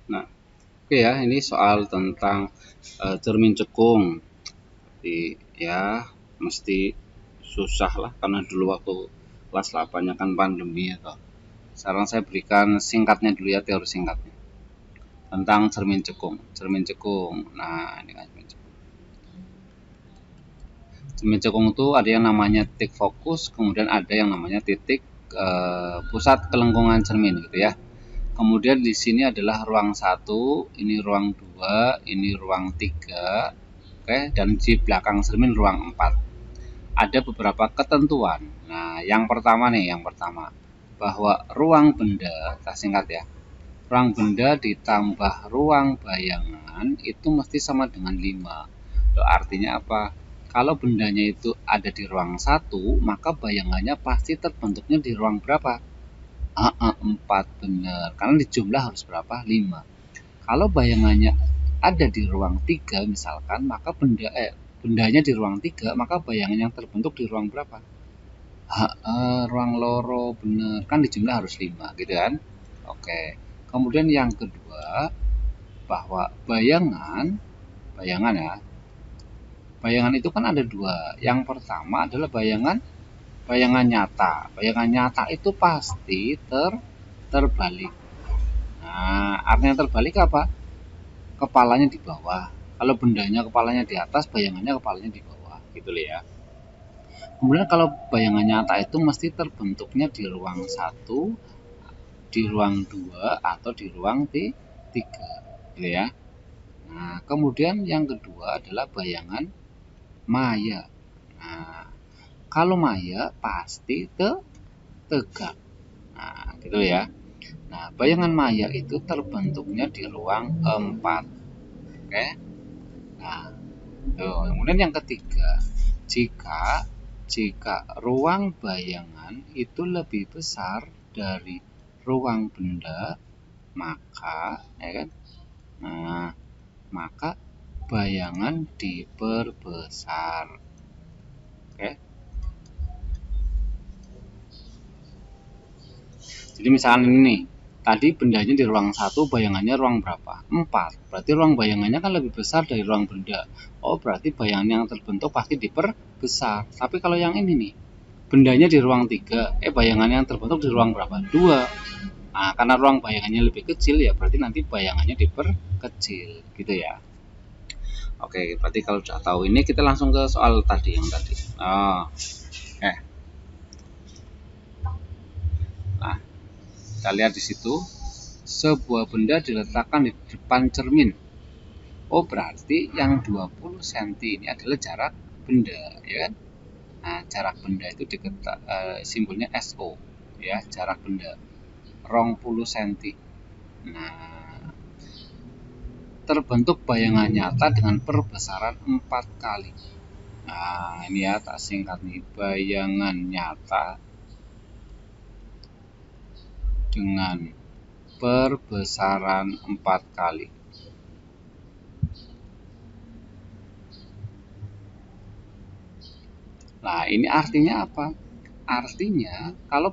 Nah, oke ya, ini soal tentang cermin cekung. Jadi ya mesti susah lah karena dulu waktu kelas 8-nya kan pandemi ya toh. Sekarang saya berikan singkatnya dulu ya, teori singkatnya tentang cermin cekung. Cermin cekung. Nah, ini kan cermin cekung. Cermin cekung itu ada yang namanya titik fokus, kemudian ada yang namanya titik pusat kelengkungan cermin gitu ya. Kemudian di sini adalah ruang 1, ini ruang 2, ini ruang 3, oke, dan di belakang cermin ruang 4. Ada beberapa ketentuan. Nah, yang pertama nih, bahwa ruang benda, kita singkat ya. Ruang benda ditambah ruang bayangan itu mesti sama dengan 5. Loh, artinya apa? Kalau bendanya itu ada di ruang 1, maka bayangannya pasti terbentuknya di ruang berapa? 4, benar. Karena di jumlah harus berapa? 5. Kalau bayangannya ada di ruang 3 misalkan, maka bendanya di ruang 3, maka bayangan yang terbentuk di ruang berapa? Ruang loro, benar. Kan di jumlah harus 5 gitu kan? Oke. Kemudian yang kedua, bahwa bayangan ya. Bayangan itu kan ada dua. Yang pertama adalah bayangan nyata. Bayangan nyata itu pasti terbalik. Nah, artinya terbalik apa? Kepalanya di bawah. Kalau bendanya kepalanya di atas, bayangannya kepalanya di bawah, gitu loh ya. Kemudian kalau bayangan nyata itu mesti terbentuknya di ruang 1, di ruang 2, atau di ruang 3, gitu ya. Nah, kemudian yang kedua adalah bayangan maya. Nah, kalau maya pasti tegak. Nah, gitu ya. Nah, bayangan maya itu terbentuknya di ruang 4. Oke. Nah, kemudian yang ketiga, jika jika ruang bayangan itu lebih besar dari ruang benda, maka ya kan? Nah, maka bayangan diperbesar. Oke. Jadi misalnya ini nih, tadi bendanya di ruang 1, bayangannya ruang berapa? 4. Berarti ruang bayangannya kan lebih besar dari ruang benda. Oh, berarti bayangan yang terbentuk pasti diperbesar. Tapi kalau yang ini nih, bendanya di ruang 3, bayangannya yang terbentuk di ruang berapa? 2. Nah, karena ruang bayangannya lebih kecil ya berarti nanti bayangannya diperkecil gitu ya. Oke, berarti kalau sudah tahu ini kita langsung ke soal tadi yang tadi. Nah, kita lihat di situ sebuah benda diletakkan di depan cermin. Oh, berarti yang 20 cm ini adalah jarak benda, ya kan? Nah, jarak benda itu simbolnya SO, ya, jarak benda 20 cm. Nah, terbentuk bayangan nyata dengan perbesaran 4 kali. Nah, ini ya tak singkat nih, bayangan nyata dengan perbesaran 4 kali. Nah, ini artinya apa? Artinya kalau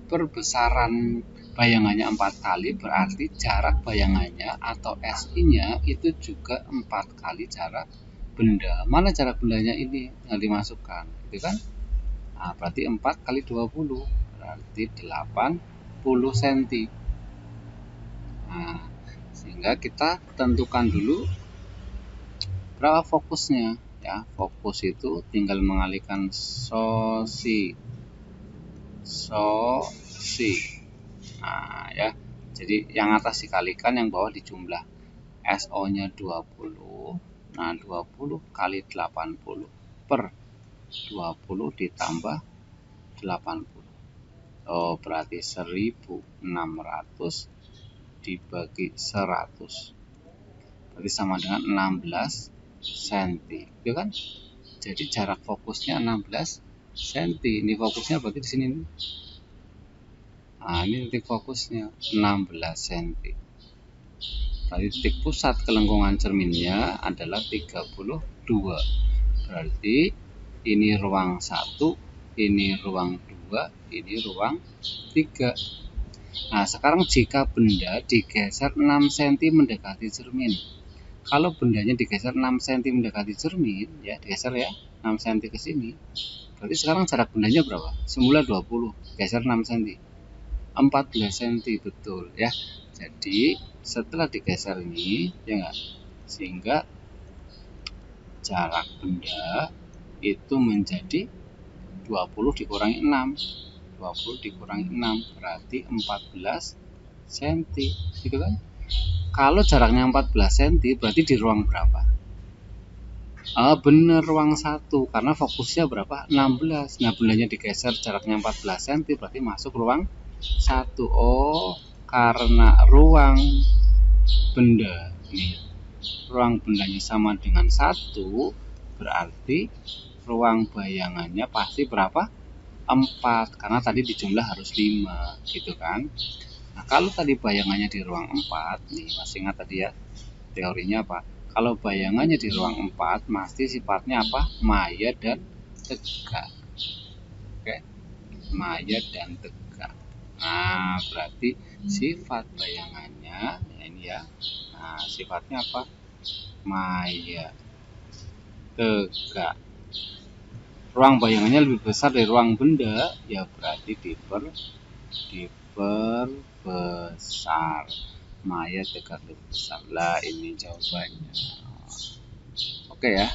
perbesaran bayangannya 4 kali berarti jarak bayangannya atau SI-nya itu juga 4 kali jarak benda. Mana jarak bendanya ini yang dimasukkan, gitu kan? Nah, berarti 4 kali 20 berarti 80 cm. Nah, sehingga kita tentukan dulu berapa fokusnya ya. Fokus itu tinggal mengalihkan sosi. Nah, ya. Jadi yang atas dikalikan, yang bawah dijumlah. SO-nya 20. Nah, 20 kali 80 per 20 ditambah 80. Oh, berarti 1600 dibagi 100. Berarti sama dengan 16 cm. Itu kan? Jadi jarak fokusnya 16 cm. Ini fokusnya berarti di sini. Nah, ini titik fokusnya 16 cm. Berarti titik pusat kelengkungan cerminnya adalah 32. Berarti ini ruang 1, ini ruang 2, ini ruang 3. Nah, sekarang jika benda digeser 6 cm mendekati cermin. Kalau bendanya digeser 6 cm mendekati cermin, ya digeser ya 6 cm ke sini. Berarti sekarang jarak bendanya berapa? Semula 20, geser 6 cm. 14 cm, betul ya. Jadi setelah digeser ini, ya enggak? Sehingga jarak benda itu menjadi 20 dikurangi 6. 20 dikurangi 6 berarti 14 cm, gitu kan? Kalau jaraknya 14 cm berarti di ruang berapa? Bener, ruang 1, karena fokusnya berapa? 16. Nah, bendanya digeser jaraknya 14 cm berarti masuk ruang 1. Oh, karena ruang benda nih, ruang bendanya sama dengan 1, berarti ruang bayangannya pasti berapa? 4, karena tadi dijumlah harus 5, gitu kan. Nah, kalau tadi bayangannya di ruang 4 nih, masih ingat tadi ya teorinya apa? Kalau bayangannya di ruang 4 pasti sifatnya apa? Maya dan tegak. Oke, maya dan tegak. Nah, berarti sifat bayangannya ya ini ya. Nah, sifatnya apa? Maya, tegak. Ruang bayangannya lebih besar dari ruang benda, ya berarti diperbesar. Maya tegak lebih besar. Lah, ini jawabannya. Oke ya.